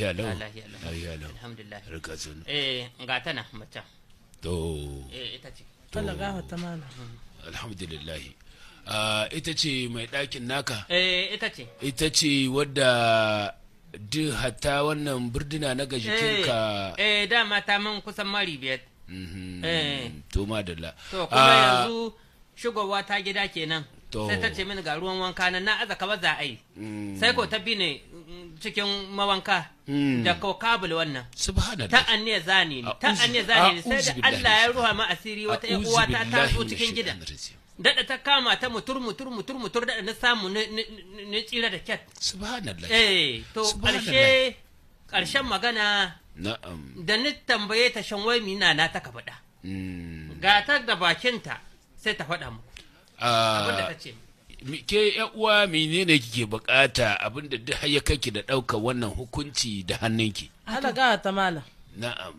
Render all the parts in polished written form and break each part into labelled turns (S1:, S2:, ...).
S1: Ya lau.
S2: Lahiya lau.
S1: Ya lau.
S2: Alhamdulillah.
S1: Rika sun.
S2: Ga tana macen.
S1: To.
S2: Ita ce.
S3: Allah gafarta mana.
S1: Alhamdulillah. Ita ce mai ɗakin naka?
S2: Ita ce.
S1: Ita ce wadda duk hatta wannan burduna na jikinka.
S2: Dama ta min kusan mari biyar.
S1: To madalla.
S2: To kuma yanzu shigowa ta gida kenan. Sai ta ce mini ga ruwan wanka na aza ka za a yi. Sai ko ta bi ne cikin mawanka da ko kabul wannan.
S1: Subhanallah.
S2: Ta anniya zani ne. Ta anniya zani ne sai da Allah ya ruha ma asiri wata ƴan uwa ta taso cikin gidan. Dada ta kama ta mutur dada na samu na tsira da kyat.
S1: Subhanallah.
S2: To ƙarshen magana.
S1: Na'am.
S2: Da ni tambaye ta shan wai mina na ta ka faɗa. Ga ta da bakinta sai ta faɗa mu. Abinda ta ce.
S1: Ke uwa menene kike bukata abinda duk har ya kake da ɗaukar wannan hukunci da hannunki?
S3: Allah gafarta malam.
S1: Na'am.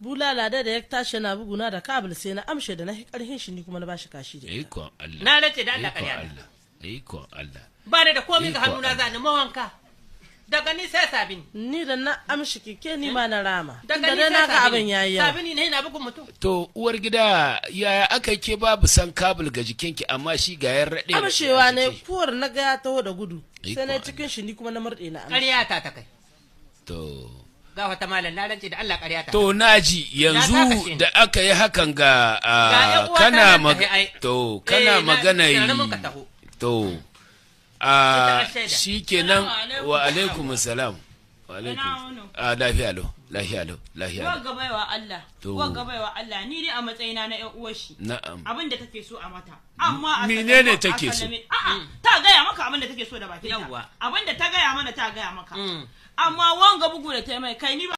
S3: Bulala da ya tashi na buguna da kabul sai na amshe da na karhin shi ni kuma na bashi kashi da.
S1: Ikon Allah.
S2: Na race da Allah ƙarya.
S1: Ikon Allah.
S2: Ba da komai ga hannuna za ni mawanka. Daga ni sai sabini.
S3: Ni da na amshi kike ni ma na rama.
S2: Daga ni
S3: sai
S2: sai
S3: ga abin yayi yawa.
S2: Sabini ne yana bugun mutum.
S1: To uwar gida yaya aka ke babu san kabul ga jikinki amma shi ga yan raɗe.
S3: Amshewa ne kuwar na ga ya taho da gudu. Sai na cikin shi ni kuma na murɗe na amshi.
S2: Ƙarya ta kai.
S1: To.
S2: Ga wata malam na rance da Allah ƙarya ta.
S1: To naji yanzu da aka yi hakan ga kana magana yi. To. Shi kenan wa alaikum salam. Wa alaikum. Lafiya lo.
S4: Wagga baiwa Allah ni dai a matsayina na ƴan uwar shi.
S1: Na'am.
S4: Abin da take so a mata. Amma
S1: menene take so?
S4: Ta gaya maka abin da take so da bakinta. Abin da ta gaya mana ta gaya maka. Amma wanga bugu da ta mai kai ni ba